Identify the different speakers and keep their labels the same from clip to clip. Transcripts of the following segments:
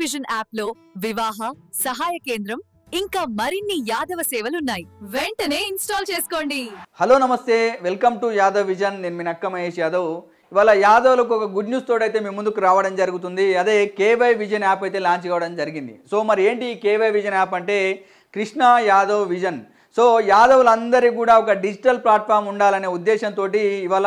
Speaker 1: Vision app లో వివాహ సహాయ కేంద్రం ఇంకా మరిన్ని యాదవ సేవలున్నాయి. వెంటనే ఇన్స్టాల్ చేసుకోండి.
Speaker 2: హలో నమస్తే, వెల్కమ్ టు యాదవ్ విజన్. నేను మీ నక్క మహేష్ యాదవ్. ఇవాళ యాదవ్లకు ఒక గుడ్ న్యూస్ తోడైతే మీ ముందుకు రావడం జరుగుతుంది. అదే కేవై విజన్ యాప్ అయితే లాంచ్ కావడం జరిగింది. సో మరి ఏంటి కేవై విజన్ యాప్ అంటే కృష్ణ యాదవ్ విజన్. సో యాదవులందరికీ కూడా ఒక డిజిటల్ ప్లాట్ఫామ్ ఉండాలనే ఉద్దేశంతో ఇవాళ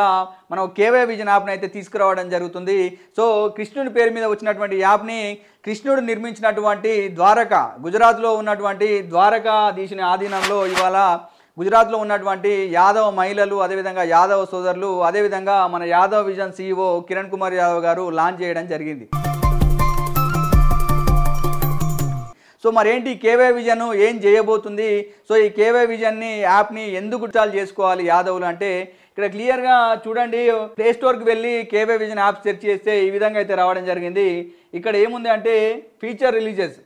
Speaker 2: మనం కేవై విజన్ యాప్ని అయితే తీసుకురావడం జరుగుతుంది. సో కృష్ణుడి పేరు మీద వచ్చినటువంటి యాప్ని కృష్ణుడు నిర్మించినటువంటి ద్వారకా, గుజరాత్లో ఉన్నటువంటి ద్వారకాధీశుని ఆధీనంలో ఇవాళ గుజరాత్లో ఉన్నటువంటి యాదవ్ మహిళలు, అదేవిధంగా యాదవ్ సోదరులు, అదేవిధంగా మన యాదవ్ విజన్ CEO కిరణ్ కుమార్ యాదవ్ గారు లాంచ్ చేయడం జరిగింది. సో మరేంటి కేవై విజన్ ఏం చేయబోతుంది, సో ఈ కేవై విజన్ని యాప్ని ఎందుకు ఇన్స్టాల్ చేసుకోవాలి యాదవులు అంటే ఇక్కడ క్లియర్గా చూడండి. ప్లే స్టోర్కి వెళ్ళి కేవై విజన్ యాప్ సెర్చ్ చేస్తే ఈ విధంగా అయితే రావడం జరిగింది. ఇక్కడ ఏముంది అంటే ఫీచర్ రిలీజెస్,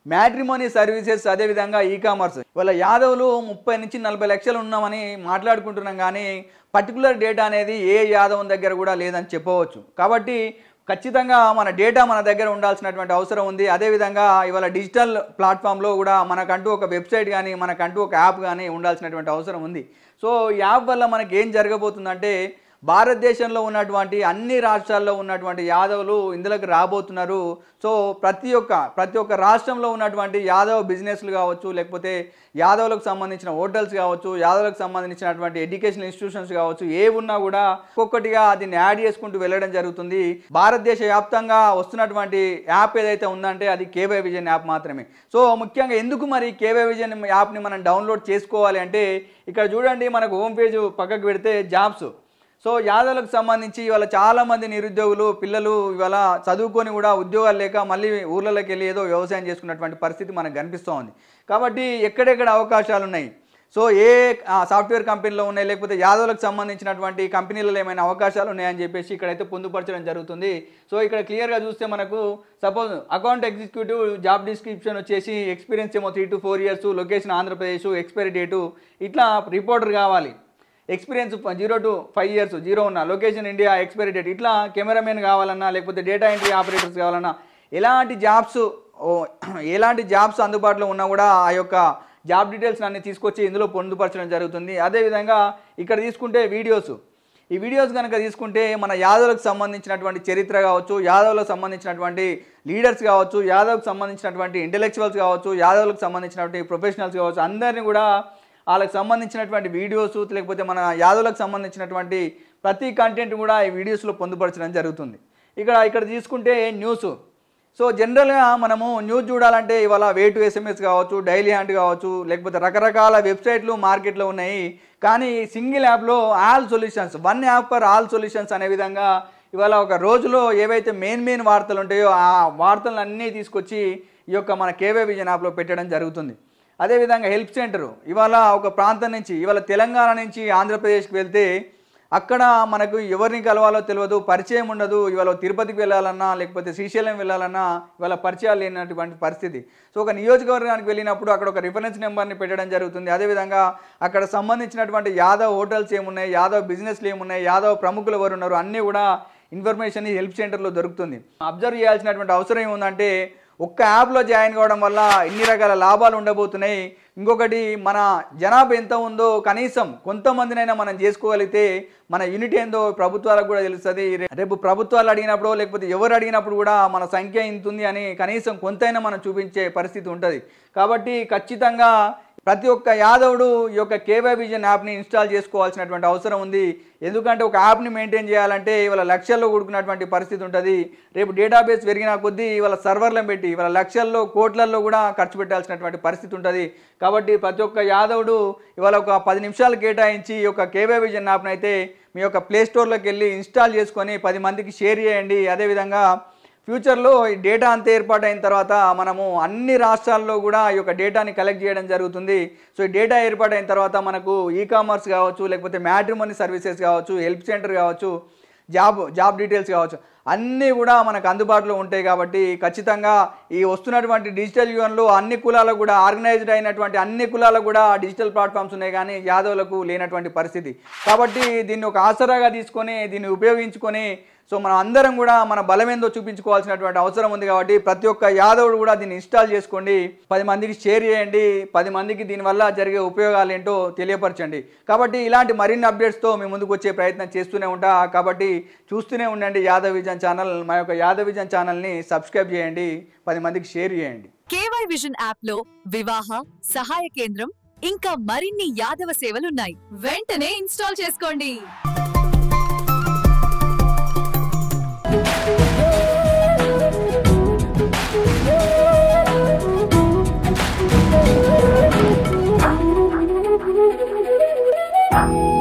Speaker 2: మ్యాట్రిమోనీ సర్వీసెస్, అదేవిధంగా ఈ-కామర్స్. వాళ్ళ యాదవులు 30 నుంచి 40 లక్షలు ఉన్నామని మాట్లాడుకుంటున్నాం, కానీ పర్టికులర్ డేటా అనేది ఏ యాదవ్ దగ్గర కూడా లేదని చెప్పవచ్చు. కాబట్టి ఖచ్చితంగా మన డేటా మన దగ్గర ఉండాల్సినటువంటి అవసరం ఉంది. అదేవిధంగా ఇవాళ డిజిటల్ ప్లాట్ఫామ్లో కూడా మనకంటూ ఒక వెబ్సైట్ కానీ మనకంటూ ఒక యాప్ కానీ ఉండాల్సినటువంటి అవసరం ఉంది. సో ఈ యాప్ వల్ల మనకి ఏం జరగబోతుందంటే భారతదేశంలో ఉన్నటువంటి అన్ని రాష్ట్రాల్లో ఉన్నటువంటి యాదవులు ఇందులోకి రాబోతున్నారు. సో ప్రతి ఒక్క రాష్ట్రంలో ఉన్నటువంటి యాదవ్ బిజినెస్లు కావచ్చు, లేకపోతే యాదవులకు సంబంధించిన హోటల్స్ కావచ్చు, యాదవులకు సంబంధించినటువంటి ఎడ్యుకేషనల్ ఇన్స్టిట్యూషన్స్ కావచ్చు, ఏ ఉన్నా కూడా ఒక్కొక్కటిగా దీన్ని యాడ్ చేసుకుంటూ వెళ్ళడం జరుగుతుంది. భారతదేశ వ్యాప్తంగా వస్తున్నటువంటి యాప్ ఏదైతే ఉందంటే అది కేవై విజన్ యాప్ మాత్రమే. సో ముఖ్యంగా ఎందుకు మరి కేవై విజన్ యాప్ని మనం డౌన్లోడ్ చేసుకోవాలి అంటే ఇక్కడ చూడండి, మనకు హోమ్ పేజ్ పక్కకు పెడితే జాబ్స్. సో యాదవులకు సంబంధించి ఇవాళ చాలామంది నిరుద్యోగులు పిల్లలు ఇవాళ చదువుకొని కూడా ఉద్యోగాలు లేక మళ్ళీ ఊర్లలోకి వెళ్ళి ఏదో వ్యవసాయం చేసుకున్నటువంటి పరిస్థితి మనకు కనిపిస్తూ ఉంది. కాబట్టి ఎక్కడెక్కడ అవకాశాలు ఉన్నాయి, సో ఏ సాఫ్ట్వేర్ కంపెనీలో ఉన్నాయి, లేకపోతే యాదవులకు సంబంధించినటువంటి కంపెనీలలో ఏమైనా అవకాశాలు ఉన్నాయని చెప్పేసి ఇక్కడైతే పొందుపరచడం జరుగుతుంది. సో ఇక్కడ క్లియర్గా చూస్తే మనకు suppose account executive job description వచ్చేసి ఎక్స్పీరియన్స్ ఏమో 3 to 4 years, location Andhra Pradesh, expiry date ఇట్లా రిపోర్టర్ కావాలి, ఎక్స్పీరియన్స్ 0 to 5 years 0 ఉన్న, లొకేషన్ ఇండియా, ఎక్స్పైరీ డేట్, ఇట్లా కెమెరామెన్ కావాలన్నా లేకపోతే డేటా ఎంట్రీ ఆపరేటర్స్ కావాలన్నా ఎలాంటి జాబ్స్ అందుబాటులో ఉన్నా కూడా ఆ యొక్క జాబ్ డీటెయిల్స్ అన్ని తీసుకొచ్చి ఇందులో పొందుపరచడం జరుగుతుంది. అదేవిధంగా ఇక్కడ తీసుకుంటే ఈ వీడియోస్ కనుక తీసుకుంటే మన యాదవులకు సంబంధించినటువంటి చరిత్ర కావచ్చు, యాదవులకు సంబంధించినటువంటి లీడర్స్ కావచ్చు, యాదవ్కి సంబంధించినటువంటి ఇంటెలెక్చువల్స్ కావచ్చు, యాదవులకు సంబంధించినటువంటి ప్రొఫెషనల్స్ కావచ్చు, అందరినీ కూడా వాళ్ళకి సంబంధించినటువంటి వీడియోస్, లేకపోతే మన యాదవులకు సంబంధించినటువంటి ప్రతి కంటెంట్ కూడా ఈ వీడియోస్లో పొందుపరచడం జరుగుతుంది. ఇక్కడ తీసుకుంటే న్యూస్. సో జనరల్గా మనము న్యూస్ చూడాలంటే ఇవాళ వే టు SMS కావచ్చు, డైలీ హ్యాండ్ కావచ్చు, లేకపోతే రకరకాల వెబ్సైట్లు మార్కెట్లో ఉన్నాయి. కానీ సింగిల్ యాప్లో all solutions, one app for all solutions అనే విధంగా ఇవాళ ఒక రోజులో ఏవైతే మెయిన్ వార్తలు ఉంటాయో ఆ వార్తలన్నీ తీసుకొచ్చి ఈ యొక్క మన కేవై విజన్ యాప్లో పెట్టడం జరుగుతుంది. అదేవిధంగా హెల్ప్ సెంటరు, ఇవాళ ఒక ప్రాంతం నుంచి ఇవాళ తెలంగాణ నుంచి ఆంధ్రప్రదేశ్కి వెళ్తే అక్కడ మనకు ఎవరిని కలవాలో తెలియదు, పరిచయం ఉండదు. ఇవాళ తిరుపతికి వెళ్ళాలన్నా లేకపోతే శ్రీశైలం వెళ్ళాలన్నా ఇవాళ పరిచయాలు లేనటువంటి పరిస్థితి. సో ఒక నియోజకవర్గానికి వెళ్ళినప్పుడు అక్కడ ఒక రిఫరెన్స్ నెంబర్ని పెట్టడం జరుగుతుంది. అదేవిధంగా అక్కడ సంబంధించినటువంటి యాదవ్ హోటల్స్ ఏమున్నాయి, యాదవ్ బిజినెస్లు ఏమున్నాయి, యాదవ్ ప్రముఖులు ఎవరు ఉన్నారు, అన్నీ కూడా ఇన్ఫర్మేషన్ ఈ హెల్ప్ సెంటర్లో దొరుకుతుంది. అబ్జర్వ్ చేయాల్సినటువంటి అవసరం ఏముందంటే ఒక్క యాప్లో జాయిన్ కావడం వల్ల ఇన్ని రకాల లాభాలు ఉండబోతున్నాయి. ఇంకొకటి, మన జనాభా ఎంత ఉందో కనీసం కొంతమందినైనా మనం చేసుకోగలిగితే మన యూనిట్ ఏందో ప్రభుత్వాలకు కూడా తెలుస్తుంది. రేపు ప్రభుత్వాలు అడిగినప్పుడు లేకపోతే ఎవరు అడిగినప్పుడు కూడా మన సంఖ్య ఇంత ఉంది అని కనీసం కొంతైనా మనం చూపించే పరిస్థితి ఉంటుంది. కాబట్టి ఖచ్చితంగా ప్రతి ఒక్క యాదవుడు ఈ యొక్క కేవై విజన్ యాప్ని ఇన్స్టాల్ చేసుకోవాల్సినటువంటి అవసరం ఉంది. ఎందుకంటే ఒక యాప్ని మెయింటైన్ చేయాలంటే ఇవాళ లక్షల్లో కూడుకున్నటువంటి పరిస్థితి ఉంటుంది. రేపు డేటాబేస్ పెరిగిన కొద్దీ ఇవాళ సర్వర్లను పెట్టి ఇవాళ లక్షల్లో కోట్లల్లో కూడా ఖర్చు పెట్టాల్సినటువంటి పరిస్థితి ఉంటుంది. కాబట్టి ప్రతి ఒక్క యాదవుడు ఇవాళ ఒక 10 నిమిషాలు కేటాయించి ఈ యొక్క కేవై విజన్ యాప్ని అయితే మీ యొక్క ప్లే స్టోర్లోకి వెళ్ళి ఇన్స్టాల్ చేసుకొని 10 మందికి షేర్ చేయండి. అదేవిధంగా ఫ్యూచర్లో ఈ డేటా అంతా ఏర్పాటైన తర్వాత మనము అన్ని రాష్ట్రాల్లో కూడా ఈ యొక్క డేటాని కలెక్ట్ చేయడం జరుగుతుంది. సో ఈ డేటా ఏర్పాటైన తర్వాత మనకు ఈ-కామర్స్ కావచ్చు, లేకపోతే మ్యాట్రిమోనీ సర్వీసెస్ కావచ్చు, హెల్ప్ సెంటర్ కావచ్చు, జాబ్ డీటెయిల్స్ కావచ్చు, అన్నీ కూడా మనకు అందుబాటులో ఉంటాయి. కాబట్టి ఖచ్చితంగా ఈ వస్తున్నటువంటి డిజిటల్ యుగంలో అన్ని కులాలకు కూడా ఆర్గనైజ్డ్ అయినటువంటి అన్ని కులాలకు కూడా డిజిటల్ ప్లాట్ఫామ్స్ ఉన్నాయి, కానీ యాదవులకు లేనటువంటి పరిస్థితి. కాబట్టి దీన్ని ఒక ఆసరాగా తీసుకొని దీన్ని ఉపయోగించుకొని సో మనం అందరం కూడా మన బలమేందో చూపించుకోవాల్సినటువంటి అవసరం ఉంది కాబట్టి ప్రతి ఒక్క యాదవుడు కూడా దీన్ని ఇన్స్టాల్ చేసుకోండి, 10 మందికి షేర్ చేయండి, 10 మందికి దీనివల్ల జరిగే ఉపయోగాలు ఏంటో తెలియపరచండి. కాబట్టి ఇలాంటి మరిన్ని అప్డేట్స్తో మీ ముందుకు వచ్చే ప్రయత్నం చేస్తూనే ఉంటా. కాబట్టి చూస్తూనే ఉండండి యాదవ్ విజన్ ఛానల్. మా యొక్క యాదవ్ విజన్ ఛానల్ని సబ్స్క్రైబ్ చేయండి, 10 మందికి షేర్ చేయండి.
Speaker 1: కేవై విజన్ యాప్ లో వివాహ సహాయ కేంద్రం ఇంకా మరిన్ని యాదవ సేవలున్నాయి. వెంటనే ఇన్స్టాల్ చేసుకోండి.
Speaker 3: Wow.